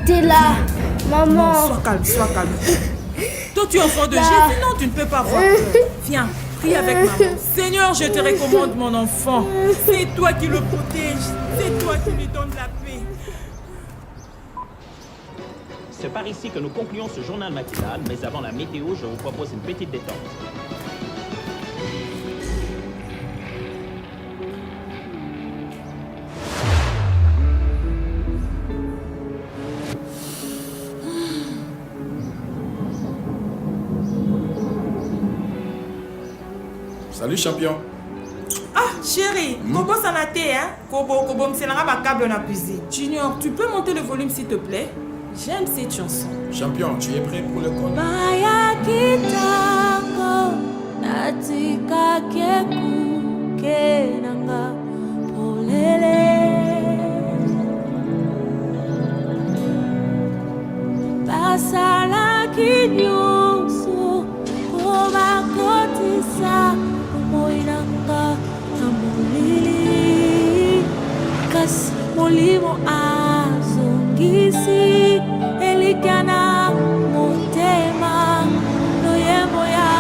t'es là. Maman. Non, sois calme, sois calme. Toi, tu es enfant de Jésus, non, tu ne peux pas avoir peur. Viens, prie avec maman. Seigneur, je te recommande mon enfant. C'est toi qui le protèges. C'est toi qui lui donnes la paix. C'est par ici que nous concluons ce journal matinal, mais avant la météo, je vous propose une petite détente. Salut champion. Ah, chérie, Kobo s'en a été, hein? Kobo, c'est la câble dans la cuisine. Junior, tu peux monter le volume s'il te plaît? J'aime cette chanson. Champion, tu es prêt pour le code? Maya kitako natika keku kenanga polele basala kinyusu komakotisa moinanga namulili kas molimo azongisi Elikana motema loyembo ya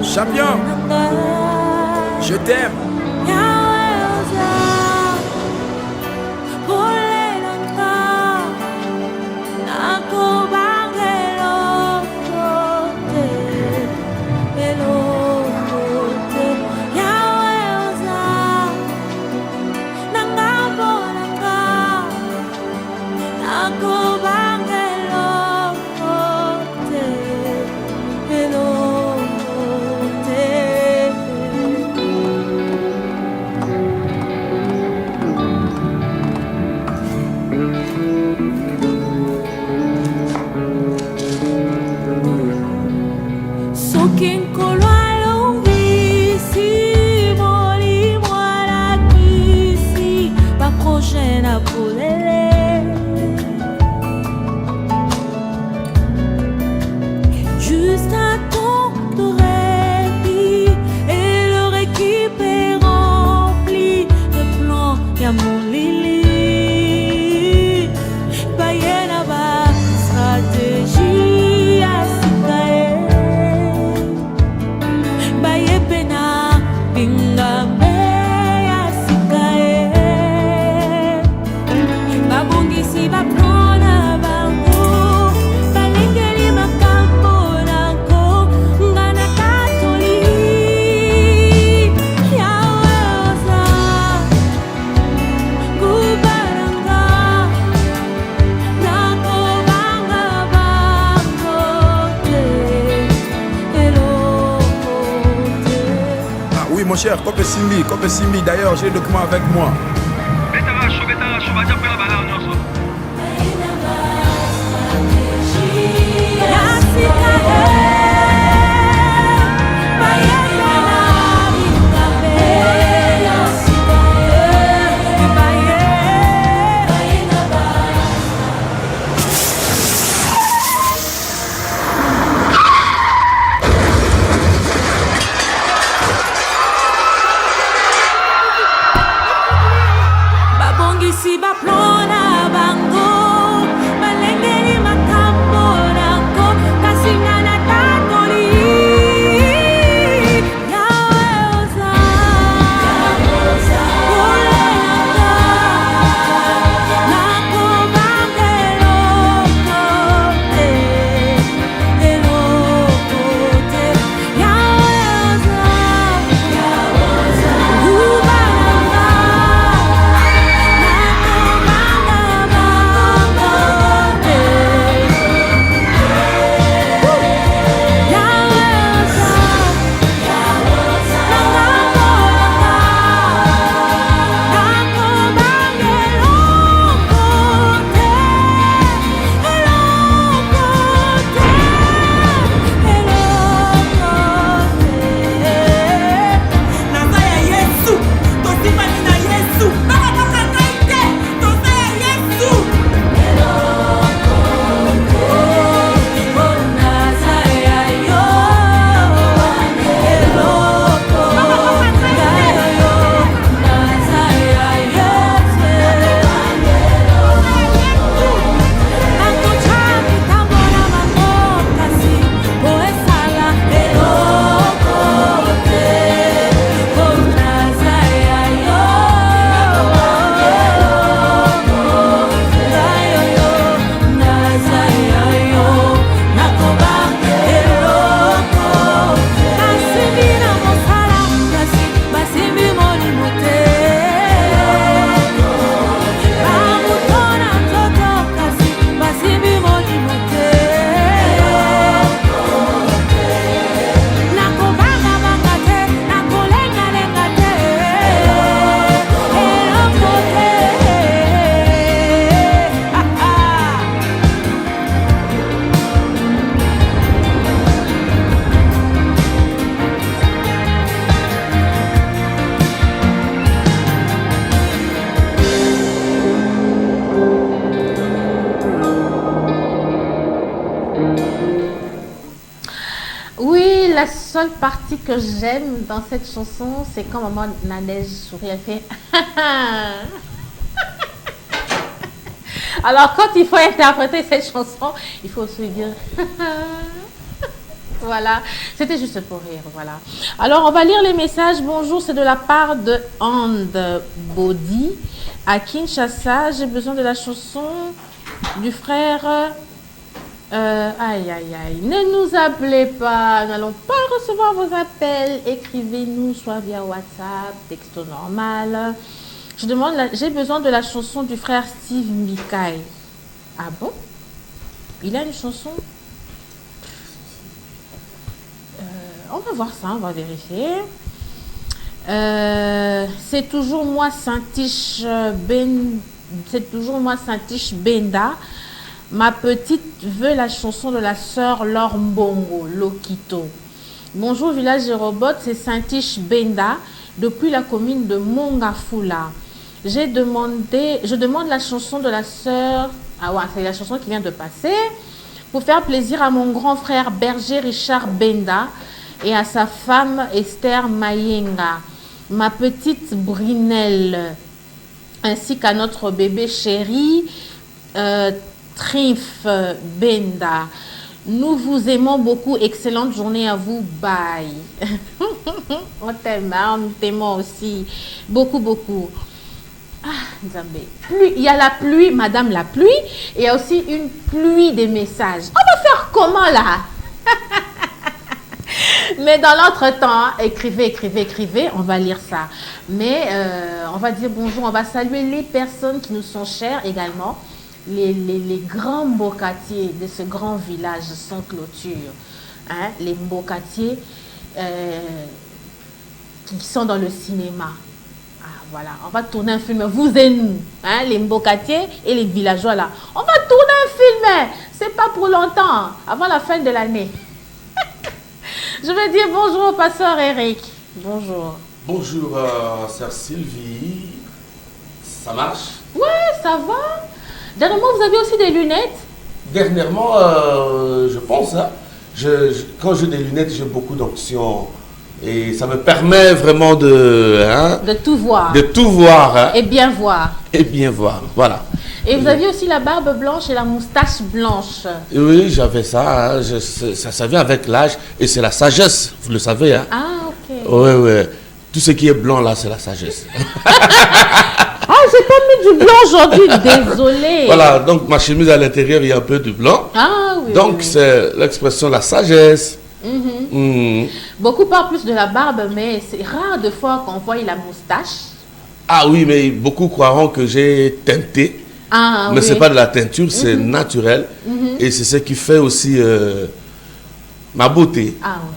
Champion, je t'aime. Mon cher, Kope Simbi, d'ailleurs j'ai le document avec moi. Si ba plona Oui, la seule partie que j'aime dans cette chanson, c'est quand maman Nadège sourit, elle fait Alors, quand il faut interpréter cette chanson, il faut aussi dire Voilà, c'était juste pour rire, voilà. Alors, on va lire les messages. Bonjour, c'est de la part de And Body à Kinshasa. J'ai besoin de la chanson du frère. Aïe, aïe, aïe. Ne nous appelez pas. Nous n'allons pas recevoir vos appels. Écrivez-nous, soit via WhatsApp, texto normal. J'ai besoin de la chanson du frère Steve Mikaï. Ah bon? Il a une chanson? On va voir ça, on va vérifier. C'est toujours moi, Saint-Tiche Benda. Ma petite veut la chanson de la sœur Laure Mbongo, Lokito. Bonjour, village des robots, c'est Saint-Tiche Benda, depuis la commune de Mongafula. Je demande la chanson de la sœur. Ah ouais, c'est la chanson qui vient de passer. Pour faire plaisir à mon grand frère Berger Richard Benda et à sa femme Esther Mayenga, ma petite Brinelle, ainsi qu'à notre bébé chéri Trif Benda. Nous vous aimons beaucoup. Excellente journée à vous. Bye. On t'aime, on t'aime aussi. Beaucoup, beaucoup. Ah, Zambé. Il y a la pluie, madame la pluie, et il y a aussi une pluie des messages. On va faire comment là? Mais dans l'entretemps, écrivez, on va lire ça. Mais on va dire bonjour, on va saluer les personnes qui nous sont chères également. Les grands mbokatiers de ce grand village sans clôture. Hein, les mbokatiers qui sont dans le cinéma. Voilà, on va tourner un film, vous et nous, hein, les mbokatiers et les villageois là. On va tourner un film, c'est pas pour longtemps, avant la fin de l'année. Je vais dire bonjour au pasteur Eric. Bonjour. Bonjour, sœur Sylvie. Ça marche? Ouais, ça va. Dernièrement, vous avez aussi des lunettes? Dernièrement, je pense, hein, quand j'ai des lunettes, j'ai beaucoup d'options. Et ça me permet vraiment de tout voir. De tout voir. Hein. Et bien voir. Et bien voir, voilà. Et vous aviez aussi la barbe blanche et la moustache blanche. Oui, j'avais ça, hein. Ça vient avec l'âge et c'est la sagesse, vous le savez. Hein. Ah, ok. Oui, oui. Tout ce qui est blanc là, c'est la sagesse. Ah, j'ai pas mis du blanc aujourd'hui, désolé. Voilà, donc ma chemise à l'intérieur, il y a un peu de blanc. Ah oui. Donc c'est l'expression la sagesse. Beaucoup parlent plus de la barbe, mais c'est rare de fois qu'on voit la moustache. Ah oui, mais beaucoup croiront que j'ai teinté. Ah, mais oui. c'est pas de la teinture, c'est naturel. Et c'est ce qui fait aussi ma beauté. Ah oui.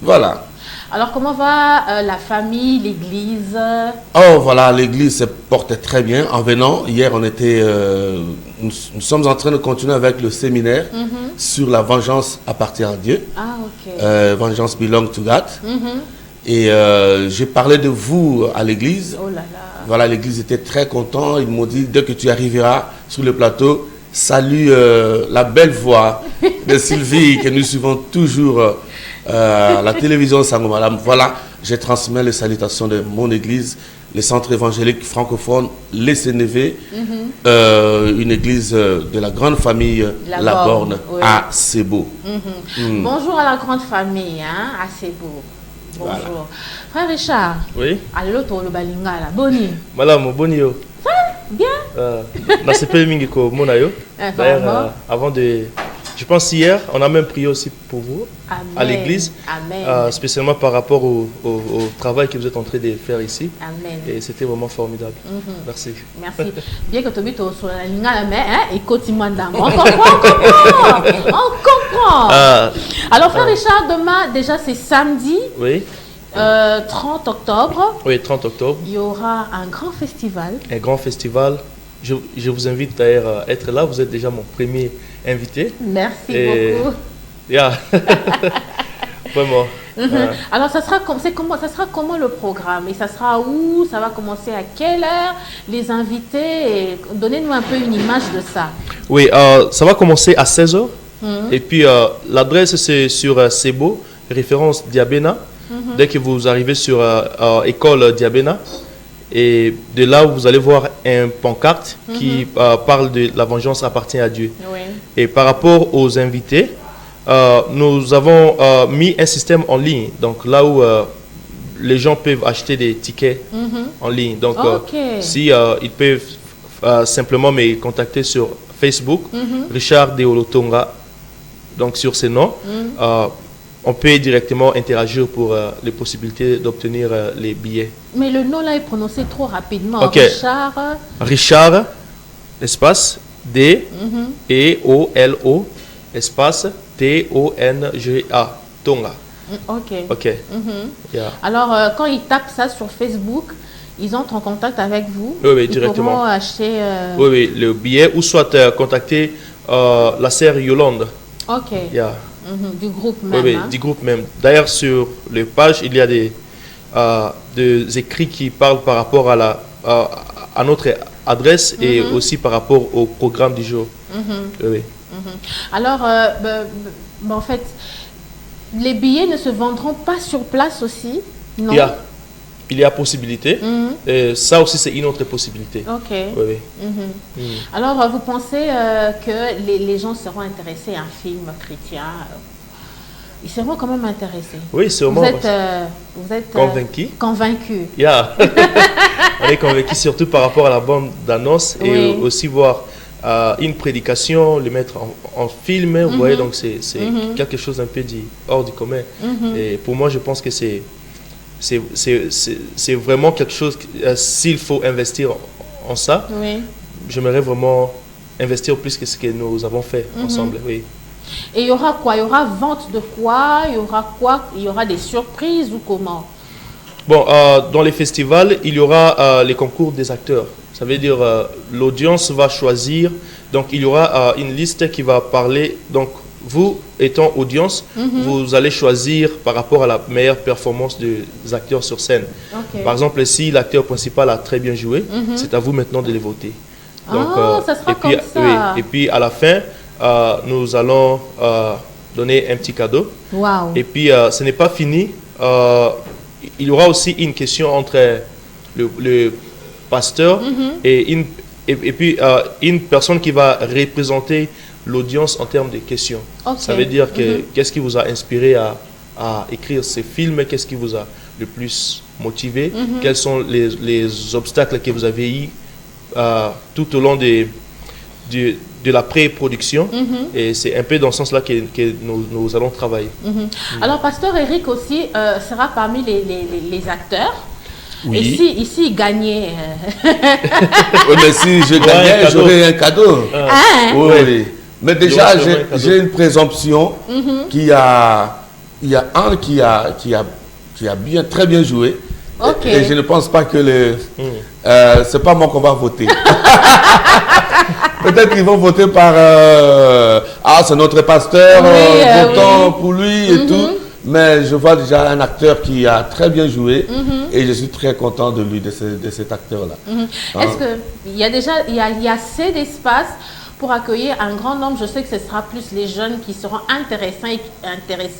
Voilà. Alors comment va la famille, l'église? Oh voilà, l'église se porte très bien. En venant, hier on était, nous sommes en train de continuer avec le séminaire sur la vengeance appartient à Dieu. Ah ok. Vengeance belong to God. Et j'ai parlé de vous à l'église. Oh là là. Voilà, l'église était très contente. Ils m'ont dit, dès que tu arriveras sur le plateau, salue la belle voix de Sylvie que nous suivons toujours à la télévision Sangomalam. Voilà, j'ai transmis les salutations de mon église, le centre évangélique francophone, les CNV, une église de la grande famille La Borne, oui. À Sebo. Bonjour à la grande famille, hein, à Sebo. Bonjour. Voilà. Frère Richard. Oui. Allô, toi, le balingala. Boni. Madame, boni yo. Ça bien. Dans ce pays mingiko monayo. D'ailleurs, avant de, je pense hier, on a même prié aussi pour vous. Amen. À l'église. Amen. Spécialement par rapport au travail que vous êtes en train de faire ici. Amen. Et c'était vraiment formidable. Merci. Merci. Bien que tu habites sur la lingala, mais écoute, on comprend. On comprend. Alors, frère Richard, demain, déjà, c'est samedi. Oui. 30 octobre. Oui, 30 octobre. Il y aura un grand festival. Un grand festival. Je vous invite d'ailleurs à être là. Vous êtes déjà mon premier invité. Merci beaucoup. Yeah. Vraiment. Alors, ça sera comment le programme? Et ça sera où? Ça va commencer à quelle heure? Les invités? Donnez-nous un peu une image de ça. Oui, ça va commencer à 16h. Et puis l'adresse c'est sur Sebo, référence Diabena. Dès que vous arrivez sur école Diabena, et de là vous allez voir un pancarte qui parle de la vengeance appartient à Dieu. Oui. Et par rapport aux invités, nous avons mis un système en ligne, donc là où les gens peuvent acheter des tickets en ligne. Donc si ils peuvent simplement me contacter sur Facebook, Richard Deolotonga, donc sur ces noms, on peut directement interagir pour les possibilités d'obtenir les billets. Mais le nom là est prononcé trop rapidement. Ok. Richard, espace D E O L O espace T O N G A Tonga. Ok. Ok. Yeah. Alors quand ils tapent ça sur Facebook, ils entrent en contact avec vous. Oui, ils directement. pourront acheter. Oui, le billet ou soit contacter la sœur Yolande. Ok. Yeah. Du groupe même. Oui, hein? du groupe même. D'ailleurs, sur les pages, il y a des écrits qui parlent par rapport à notre adresse et aussi par rapport au programme du jour. Oui. Alors, en fait, les billets ne se vendront pas sur place aussi, non? Il y a possibilité. Et ça aussi, c'est une autre possibilité. Ok. Oui. Alors, vous pensez que les gens seront intéressés à un film chrétien? Ils seront quand même intéressés. Oui, sûrement. Vous êtes convaincu. Yeah. On est convaincu surtout par rapport à la bande d'annonce et aussi voir une prédication, le mettre en film. Vous voyez, donc c'est quelque chose un peu hors du commun. Et pour moi, je pense que c'est vraiment quelque chose, s'il faut investir en ça, j'aimerais vraiment investir plus que ce que nous avons fait ensemble. Oui. Et il y aura quoi? Il y aura vente de quoi? Il y aura quoi? Il y aura des surprises ou comment? Bon, dans les festivals, il y aura les concours des acteurs. Ça veut dire l'audience va choisir. Donc, il y aura une liste qui va parler. Donc, vous, étant audience, vous allez choisir par rapport à la meilleure performance des acteurs sur scène. Okay. Par exemple, si l'acteur principal a très bien joué, c'est à vous maintenant de les voter. Donc, ça sera comme ça. Oui, et puis, à la fin, nous allons donner un petit cadeau. Wow. Et puis, ce n'est pas fini. Il y aura aussi une question entre le pasteur et puis une personne qui va représenter l'audience en termes de questions. Okay. Ça veut dire que qu'est-ce qui vous a inspiré à écrire ces films, qu'est-ce qui vous a le plus motivé, quels sont les obstacles que vous avez eus tout au long de la pré-production. Et c'est un peu dans ce sens-là que nous allons travailler. Alors, Pasteur Eric aussi sera parmi les acteurs. Oui. Et si il gagnait Oui, mais si je gagnais, j'aurais un cadeau. Oui. Mais déjà, j'ai une présomption qu'il y a un qui a très bien joué. Okay. Et je ne pense pas que c'est pas moi qu'on va voter. Peut-être qu'ils vont voter par c'est notre pasteur, votons pour lui et tout. Mais je vois déjà un acteur qui a très bien joué et je suis très content de lui, de cet acteur-là. Est-ce qu'il y a déjà il y a assez d'espace pour accueillir un grand nombre? Je sais que ce sera plus les jeunes qui seront intéressés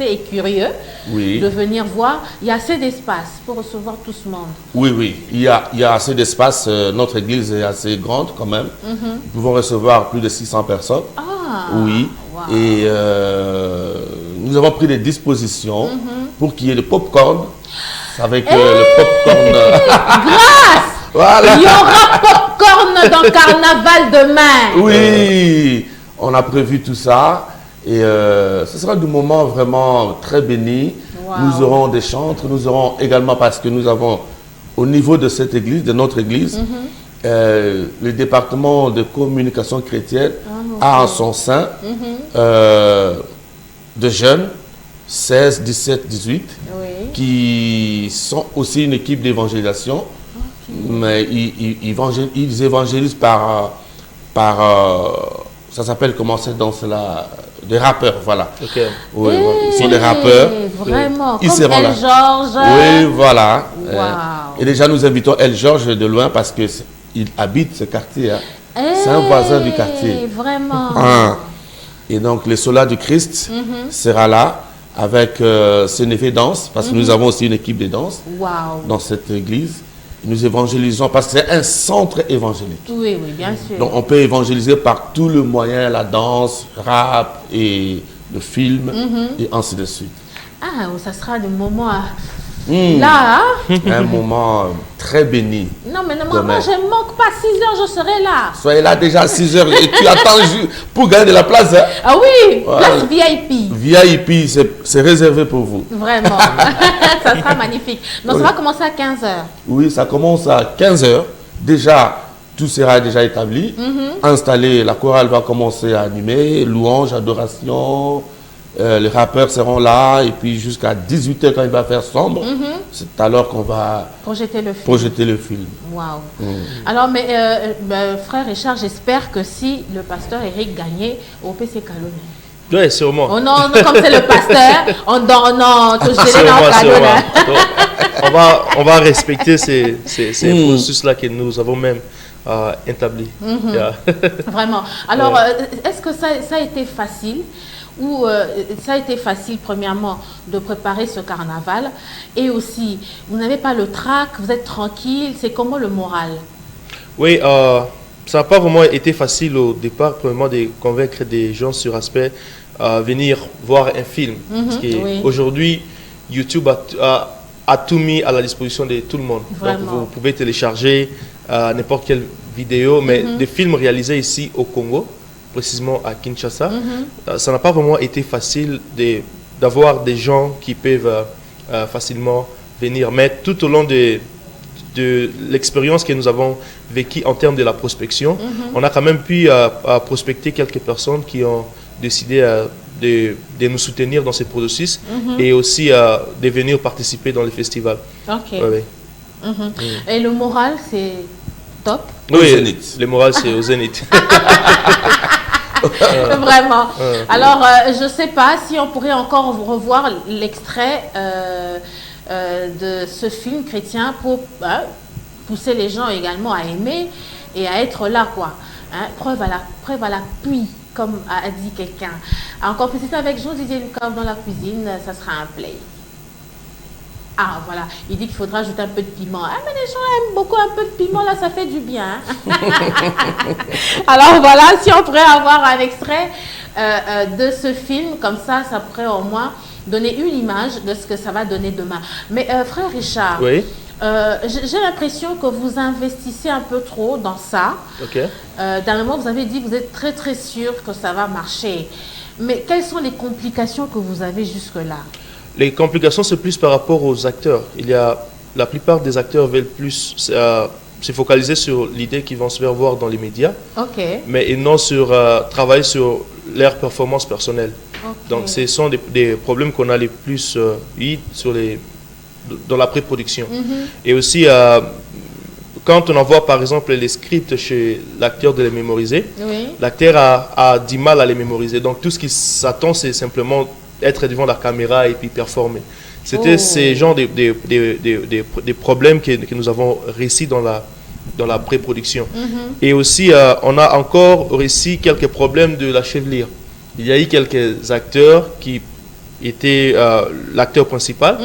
et curieux de venir voir. Il y a assez d'espace pour recevoir tout ce monde? Oui. Il y a assez d'espace. Notre église est assez grande quand même. Nous pouvons recevoir plus de 600 personnes. Oui. Wow. Et nous avons pris des dispositions pour qu'il y ait le popcorn. Avec le popcorn. Grâce! Voilà. Il y aura popcorn dans Carnaval demain. Oui, on a prévu tout ça. Et ce sera du moment vraiment très béni. Wow. Nous aurons des chantres. Nous aurons également, parce que nous avons au niveau de cette église, de notre église, le département de communication chrétienne a en son sein de jeunes, 16, 17, 18, qui sont aussi une équipe d'évangélisation. Mais ils évangélisent par ça s'appelle comment cette danse-là, des rappeurs, voilà. Okay. Oui, ils sont des rappeurs. Vraiment, ils comme seront là. Georges. Oui, voilà. Wow. Et déjà, nous invitons El Georges de loin parce qu'il habite ce quartier. C'est un voisin du quartier. Vraiment. Et donc, les soldats du Christ sera là avec ses effet danse, parce que nous avons aussi une équipe de danse dans cette église. Nous évangélisons parce que c'est un centre évangélique. Oui, bien sûr. Donc, on peut évangéliser par tous les moyens, la danse, rap et le film, et ainsi de suite. Ah, ça sera le moment là, hein? Un moment très béni. Non, mais normalement, je ne manque pas 6 heures, je serai là. Soyez là déjà à 6 heures et tu attends pour gagner de la place. Hein? Ah oui, place VIP. VIP, c'est réservé pour vous. Vraiment, ça sera magnifique. Donc, ça va commencer à 15 heures. Oui, ça commence à 15 heures. Déjà, tout sera déjà établi. Installé, la chorale va commencer à animer, louange, adoration. Les rappeurs seront là et puis jusqu'à 18 h quand il va faire sombre, c'est alors qu'on va projeter le film. Waouh. Alors, mais frère Richard, j'espère que si le pasteur Eric gagnait au PC Calonne. Oui, sûrement. Oh non, comme c'est le pasteur, on va respecter ces processus-là que nous avons même établis. Vraiment. Alors, est-ce que ça a été facile? Ou ça a été facile, premièrement, de préparer ce carnaval, et aussi, vous n'avez pas le trac, vous êtes tranquille, c'est comment le moral? Oui, ça n'a pas vraiment été facile au départ, premièrement, de convaincre des gens sur aspect venir voir un film. Parce qu'aujourd'hui, YouTube a tout mis à la disposition de tout le monde. Vraiment. Donc, vous pouvez télécharger n'importe quelle vidéo, mais des films réalisés ici au Congo, précisément à Kinshasa, ça n'a pas vraiment été facile d'avoir des gens qui peuvent facilement venir. Mais tout au long de l'expérience que nous avons vécue en termes de la prospection, on a quand même pu prospecter quelques personnes qui ont décidé de nous soutenir dans ce processus et aussi de venir participer dans le festival. Ok. Et le moral, c'est top? Oui, le moral, c'est au zénith. Vraiment. Alors, je ne sais pas si on pourrait encore revoir l'extrait de ce film chrétien pour pousser les gens également à aimer et à être là, quoi. Hein? Preuve à l'appui, comme a dit quelqu'un. Encore plus, c'est avec Jean-Didier Lucas dans la cuisine, ça sera un play. Ah, voilà, il dit qu'il faudra ajouter un peu de piment. Ah, mais les gens aiment beaucoup un peu de piment, là, ça fait du bien. Alors voilà, si on pourrait avoir un extrait de ce film, comme ça pourrait au moins donner une image de ce que ça va donner demain. Mais frère Richard, j'ai l'impression que vous investissez un peu trop dans ça. Dernièrement, vous avez dit que vous êtes très très sûr que ça va marcher. Mais quelles sont les complications que vous avez jusque-là? Les complications, c'est plus par rapport aux acteurs. La plupart des acteurs veulent plus se focaliser sur l'idée qu'ils vont se faire voir dans les médias, mais ils n'ont travailler sur leur performance personnelle. Donc, ce sont des problèmes qu'on a les plus eu dans la pré-production. Et aussi, quand on envoie par exemple les scripts chez l'acteur de les mémoriser, l'acteur a du mal à les mémoriser. Donc, tout ce qui s'attend, c'est simplement être devant la caméra et puis performer. C'était ces genres des problèmes que nous avons réussi dans la pré-production. Et aussi, on a encore réussi quelques problèmes de la chevelure. Il y a eu quelques acteurs qui étaient l'acteur principal,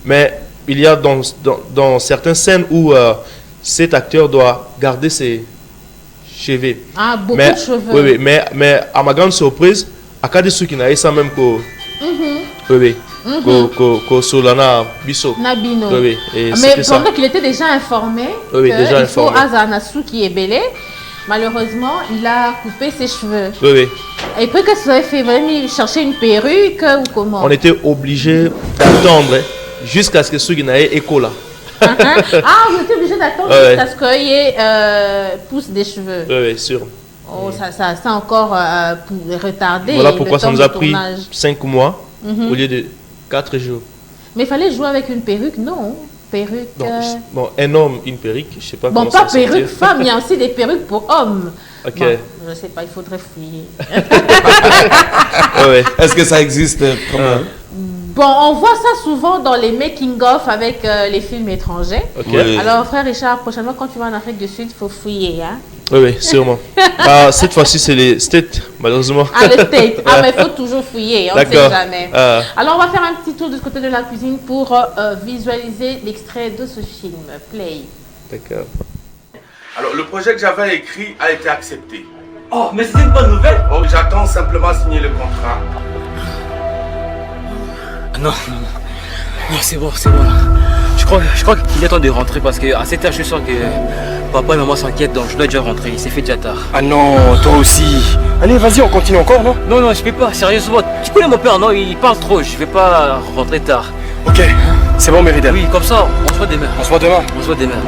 mais il y a dans certaines scènes où cet acteur doit garder ses cheveux. Ah, beaucoup de cheveux. Oui, mais à ma grande surprise, à cas de ceux qui n'avaient ça même Solana Bisso. Nabino. Et mais pendant qu'il était déjà informé qu'il faut Azanasu qui est belé, malheureusement, il a coupé ses cheveux. Et puis que ça a fait vraiment chercher une perruque ou comment? On était obligé d'attendre jusqu'à ce que ceux qui n'avaient écho là. Ah, vous étiez obligé d'attendre jusqu'à ce qu'il pousse des cheveux. Oui, sûr. Oh, ça encore retardé. Voilà pourquoi ça nous a pris 5 mois au lieu de 4 jours. Mais il fallait jouer avec une perruque, non? Perruque. Bon, un homme, une perruque, je sais pas. Bon, pas perruque femme, il y a aussi des perruques pour hommes. Ok. Bon, je sais pas, il faudrait fouiller. Est-ce que ça existe Bon, on voit ça souvent dans les making-of avec les films étrangers. Alors, frère Richard, prochainement, quand tu vas en Afrique du Sud, il faut fouiller. Hein? Oui, sûrement. Cette fois-ci, c'est les States, malheureusement. Ah, le State. Ah, mais il faut toujours fouiller, on ne sait D'accord. jamais. Alors, on va faire un petit tour du côté de la cuisine pour visualiser l'extrait de ce film. Play. D'accord. Alors, le projet que j'avais écrit a été accepté. Oh, mais c'est une bonne nouvelle. Oh, j'attends simplement à signer le contrat. Non, c'est bon. Je crois qu'il est temps de rentrer parce qu'à cette heure, je suis sûr que papa et maman s'inquiètent, donc je dois déjà rentrer. Il s'est fait déjà tard. Ah non, toi aussi. Allez, vas-y, on continue encore, non? Non, je peux pas, sérieusement. Tu connais mon père, non? Il parle trop, je vais pas rentrer tard. Ok, c'est bon, Méridel. Oui, comme ça, on se voit demain. On se voit demain. On se voit demain.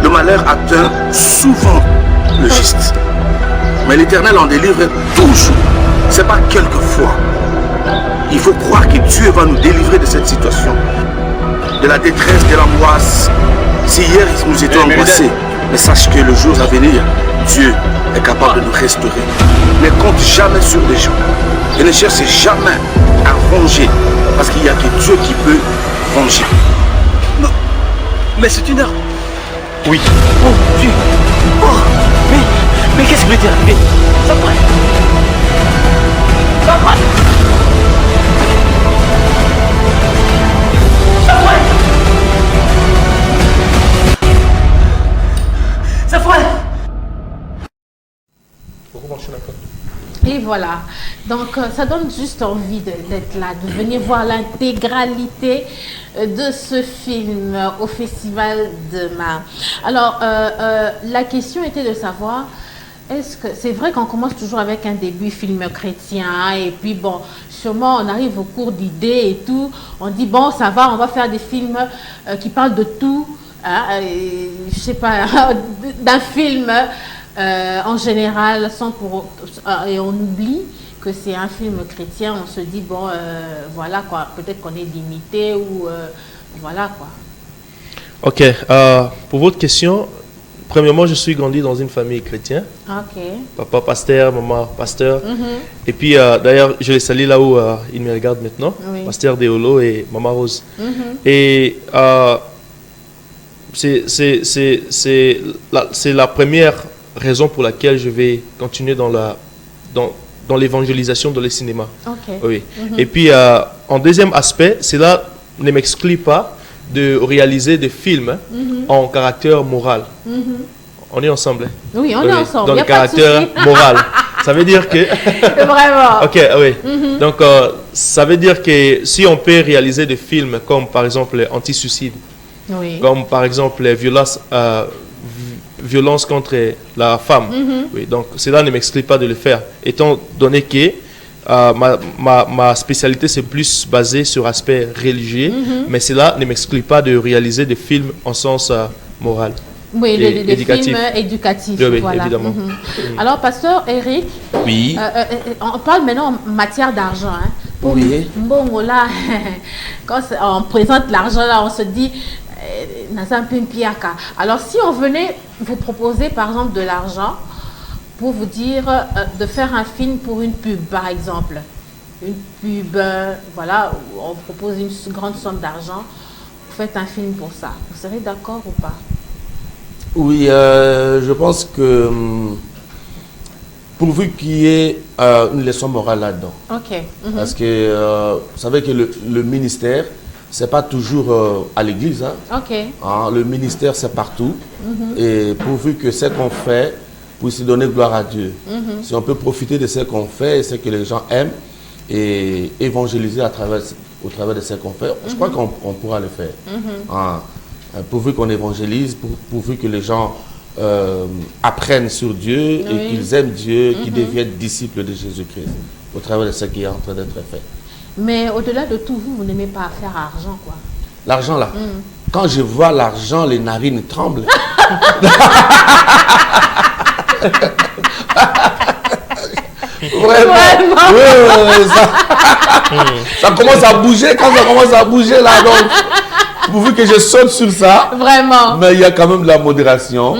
Le malheur atteint souvent le juste. Mais l'Éternel en délivre toujours. C'est pas quelquefois. Il faut croire que Dieu va nous délivrer de cette situation. De la détresse, de l'angoisse. Si hier nous étions angoissés, mais sache que le jour à venir, Dieu est capable de nous restaurer. Ne compte jamais sur les gens. Et ne cherche jamais à venger. Parce qu'il n'y a que Dieu qui peut venger. Non, mais c'est une heure. Oui. Oh Dieu. Oh, mais qu'est-ce qui m'est arrivé? Ça va. Et voilà, donc ça donne juste envie d'être là, de venir voir l'intégralité de ce film au Festival de Mar. Alors, la question était de savoir, est-ce que c'est vrai qu'on commence toujours avec un début film chrétien et puis bon, sûrement on arrive au cours d'idées et tout, on dit bon ça va, on va faire des films qui parlent de tout, hein, je sais pas, d'un film en général sans et on oublie que c'est un film chrétien, on se dit bon voilà quoi, peut-être qu'on est limité ou voilà quoi. Ok, pour votre question, premièrement, je suis grandi dans une famille chrétienne. Ok. Papa pasteur, maman pasteur. Et puis, d'ailleurs, je les salue là où ils me regardent maintenant. Oui. Pasteur Deolo et maman Rose. Et c'est la première raison pour laquelle je vais continuer dans l'évangélisation dans les cinémas. Ok. Oui. Et puis, en deuxième aspect, cela ne m'exclut pas de réaliser des films en caractère moral. On est ensemble. Hein? Oui, on est ensemble. Dans y a le caractère moral. Ça veut dire que... Vraiment. Ok, oui. Donc, ça veut dire que si on peut réaliser des films comme par exemple Anti-suicide, oui. comme par exemple violence contre la femme, oui, donc cela ne m'exclut pas de le faire, étant donné que ma spécialité c'est plus basé sur l'aspect religieux, mais cela ne m'exclut pas de réaliser des films en sens moral. Oui, des films éducatifs. Oui, voilà. évidemment. Alors, pasteur Eric, Oui. on parle maintenant en matière d'argent. Hein. Oui. Bon, là, quand on présente l'argent, là, on se dit, alors, si on venait vous proposer, par exemple, de l'argent, pour vous dire de faire un film pour une pub, par exemple. Une pub, voilà, où on vous propose une grande somme d'argent. Vous faites un film pour ça. Vous serez d'accord ou pas? Oui, je pense que pourvu qu'il y ait une leçon morale là-dedans. Ok. Parce que vous savez que le ministère, c'est pas toujours à l'église. Hein. Ok. Hein, le ministère, c'est partout. Et pourvu que ce qu'on fait puisse donner gloire à Dieu. Si on peut profiter de ce qu'on fait et ce que les gens aiment et évangéliser au travers de ce qu'on fait, je crois qu'on pourra le faire. Hein, pourvu qu'on évangélise, pourvu que les gens apprennent sur Dieu et qu'ils aiment Dieu, qu'ils deviennent disciples de Jésus-Christ au travers de ce qui est en train d'être fait. Mais au-delà de tout, vous n'aimez pas faire argent, quoi. L'argent là, quand je vois l'argent, les narines tremblent. Vraiment. Ça commence à bouger. Quand ça commence à bouger là, donc pourvu que je saute sur ça. Vraiment. Mais il y a quand même de la modération.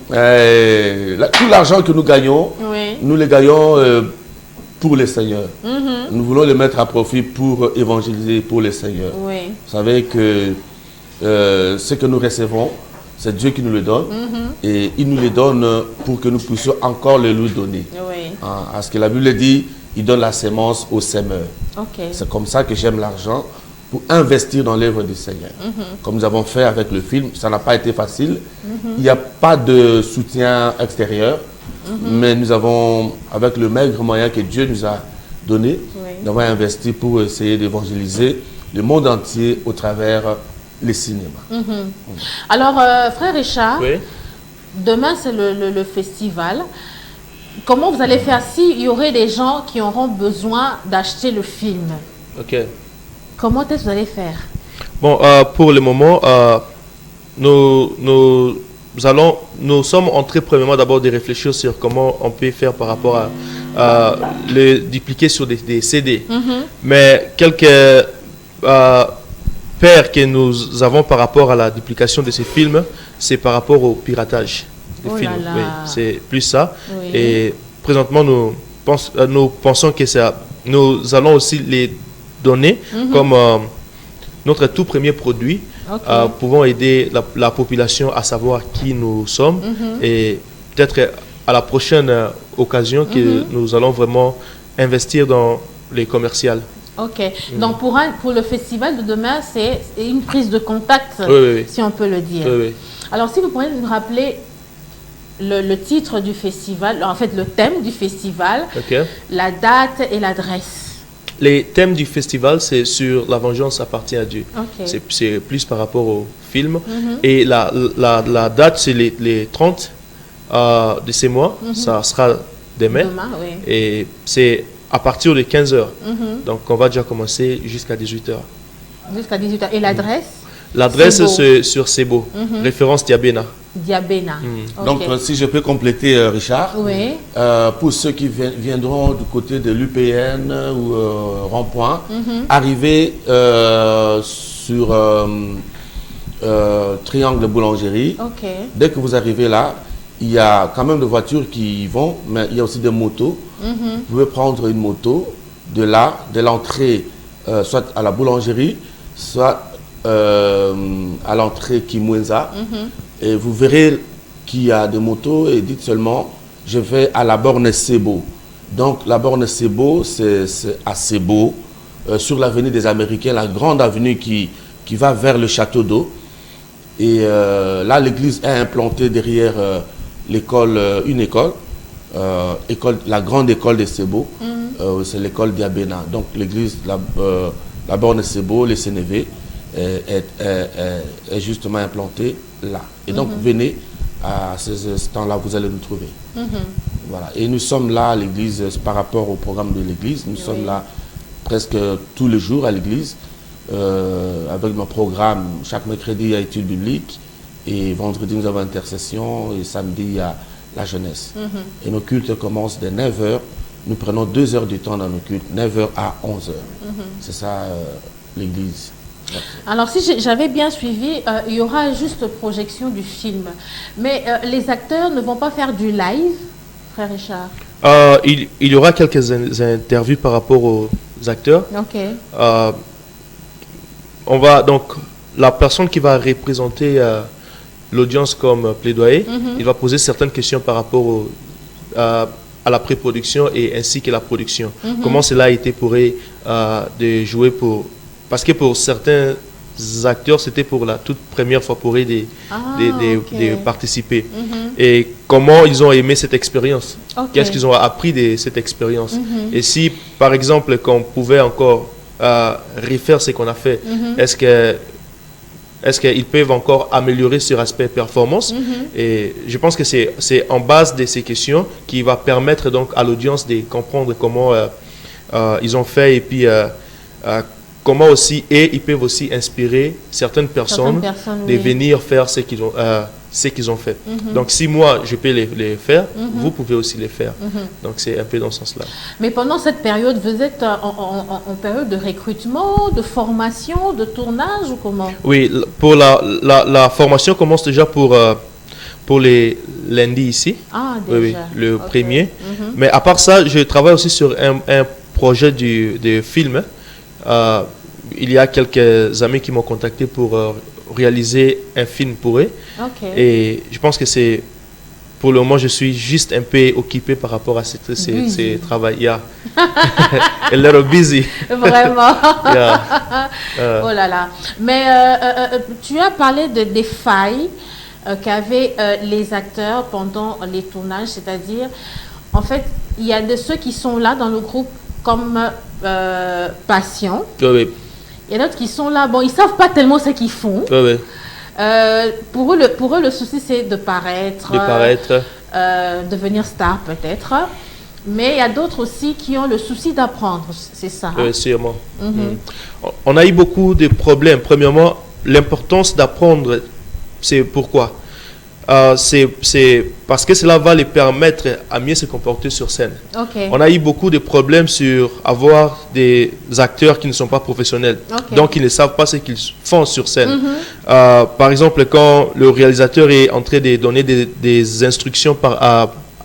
Tout l'argent que nous gagnons, nous le gagnons pour les seigneurs. Nous voulons le mettre à profit pour évangéliser pour les seigneurs. Vous savez que ce que nous recevons, c'est Dieu qui nous le donne. Et il nous le donne pour que nous puissions encore le lui donner. Oui. Parce que la Bible dit, il donne la sémence au semeur. Ok. C'est comme ça que j'aime l'argent, pour investir dans l'œuvre du Seigneur. Comme nous avons fait avec le film, ça n'a pas été facile. Il n'y a pas de soutien extérieur, mais nous avons, avec le maigre moyen que Dieu nous a donné, nous avons investi pour essayer d'évangéliser le monde entier au travers les cinémas. Alors, frère Richard, Oui. demain c'est le festival. Comment vous allez faire s'il y aurait des gens qui auront besoin d'acheter le film? Ok. Comment est-ce que vous allez faire? Bon, pour le moment, nous sommes en train premièrement d'abord de réfléchir sur comment on peut faire par rapport à le dupliquer sur des CD. Mais quelques peurs que nous avons par rapport à la duplication de ces films, c'est par rapport au piratage des films. Là. Oui, c'est plus ça. Oui. Et présentement, nous pensons que nous allons aussi les donner comme notre tout premier produit, pouvant aider la population à savoir qui nous sommes et peut-être à la prochaine occasion que nous allons vraiment investir dans les commerciales. Ok. Donc pour le festival de demain, c'est une prise de contact, Oui. si on peut le dire. Oui. Alors si vous pourriez nous rappeler le titre du festival, en fait le thème du festival, la date et l'adresse. Les thèmes du festival, c'est sur la vengeance appartient à Dieu. C'est plus par rapport au film. Et la date, c'est les 30 de ces mois. Ça sera demain. Et c'est à partir de 15h. Donc, on va déjà commencer jusqu'à 18h. Jusqu'à 18h. Et l'adresse? L'adresse, c'est sur Sebo. Référence Diabena. Diabena. Donc, si je peux compléter, Richard, pour ceux qui viendront du côté de l'UPN ou Rond-Point, arrivez sur Triangle Boulangerie. Dès que vous arrivez là, il y a quand même des voitures qui y vont, mais il y a aussi des motos. Vous pouvez prendre une moto de l'entrée, soit à la boulangerie, soit à l'entrée Kimwenza. Et vous verrez qu'il y a des motos et dites seulement, je vais à la borne Sebo. Donc la borne Sebo, c'est à Sebo, sur l'avenue des Américains, la grande avenue qui va vers le château d'eau. Et là, l'église est implantée derrière l'école, une école, la grande école de Sebo, c'est l'école Diabena. Donc l'église, la borne Sebo, les CNV, est justement implantée là. Et donc, venez à ces instants-là, vous allez nous trouver. Voilà. Et nous sommes là à l'église, par rapport au programme de l'église, nous sommes là presque tous les jours à l'église, avec nos programmes. Chaque mercredi, il y a études bibliques, et vendredi, nous avons intercession, et samedi, il y a la jeunesse. Et nos cultes commencent dès 9h. Nous prenons 2 heures du temps dans nos cultes, 9h à 11h. C'est ça, l'église. Alors, si j'avais bien suivi, il y aura juste projection du film. Mais les acteurs ne vont pas faire du live, frère Richard? Il y aura quelques interviews par rapport aux acteurs. On va donc, la personne qui va représenter l'audience comme plaidoyer, il va poser certaines questions par rapport à la pré-production et ainsi que la production. Comment cela a été pour eux de jouer pour... Parce que pour certains acteurs, c'était pour la toute première fois pour eux de participer. Et comment ils ont aimé cette expérience. Qu'est-ce qu'ils ont appris de cette expérience. Et si, par exemple, qu'on pouvait encore refaire ce qu'on a fait, est-ce qu'ils peuvent encore améliorer sur l'aspect performance? Et je pense que c'est en base de ces questions qui va permettre donc à l'audience de comprendre comment ils ont fait et puis comment aussi, et ils peuvent aussi inspirer certaines personnes de venir faire ce qu'ils ont fait. Donc si moi je peux les faire, vous pouvez aussi les faire. Donc c'est un peu dans ce sens-là. Mais pendant cette période, vous êtes en période de recrutement, de formation, de tournage ou comment? Oui, pour la formation commence déjà pour les lundis ici. Ah, déjà. Oui, le premier. Mais à part ça, je travaille aussi sur un projet de film. Il y a quelques amis qui m'ont contacté pour réaliser un film pour eux. Ok. Et je pense que c'est, pour le moment, je suis juste un peu occupé par rapport à ces travaux. Yeah. A little busy. Vraiment. Yeah. Oh là là. Mais tu as parlé des failles qu'avaient les acteurs pendant les tournages, c'est-à-dire, en fait, il y a de ceux qui sont là dans le groupe comme patients. Oui. Il y a d'autres qui sont là, bon, ils ne savent pas tellement ce qu'ils font. Oui. Pour eux, le souci, c'est de paraître. Devenir star peut-être. Mais il y a d'autres aussi qui ont le souci d'apprendre, c'est ça. Oui, sûrement. On a eu beaucoup de problèmes. Premièrement, l'importance d'apprendre, c'est pourquoi c'est parce que cela va les permettre à mieux se comporter sur scène. Okay. On a eu beaucoup de problèmes sur avoir des acteurs qui ne sont pas professionnels, donc ils ne savent pas ce qu'ils font sur scène. Par exemple, quand le réalisateur est en train de donner des instructions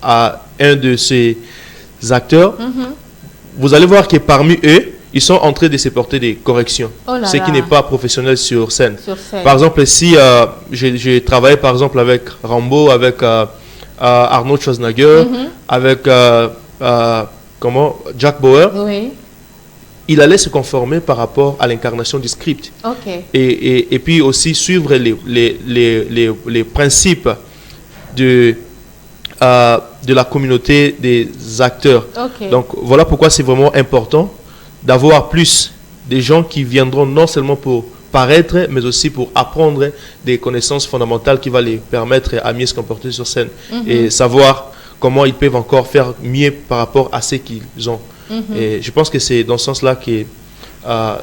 à un de ces acteurs, vous allez voir que parmi eux, ils sont en train de se porter des corrections, ce qui n'est pas professionnel sur scène. Par exemple, si j'ai travaillé par exemple avec Rambo, avec Arnold Schwarzenegger, avec Jack Bauer, il allait se conformer par rapport à l'incarnation du script. Et puis aussi suivre les principes de la communauté des acteurs. Donc voilà pourquoi c'est vraiment important d'avoir plus de gens qui viendront non seulement pour paraître, mais aussi pour apprendre des connaissances fondamentales qui vont les permettre à mieux se comporter sur scène et savoir comment ils peuvent encore faire mieux par rapport à ce qu'ils ont. Et je pense que c'est dans ce sens-là que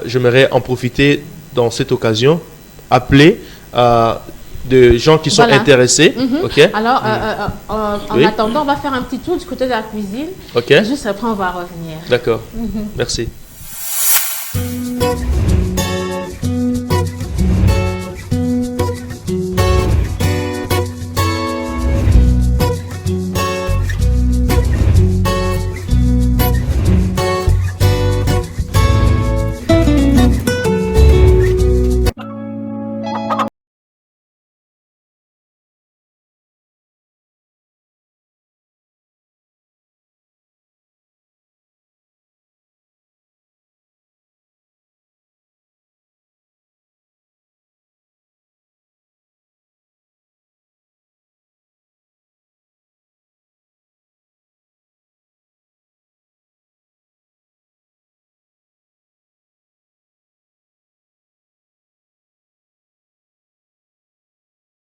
j'aimerais en profiter dans cette occasion, appeler de gens qui sont intéressés. Alors, en attendant, on va faire un petit tour du côté de la cuisine. Juste après, on va revenir. D'accord. Merci.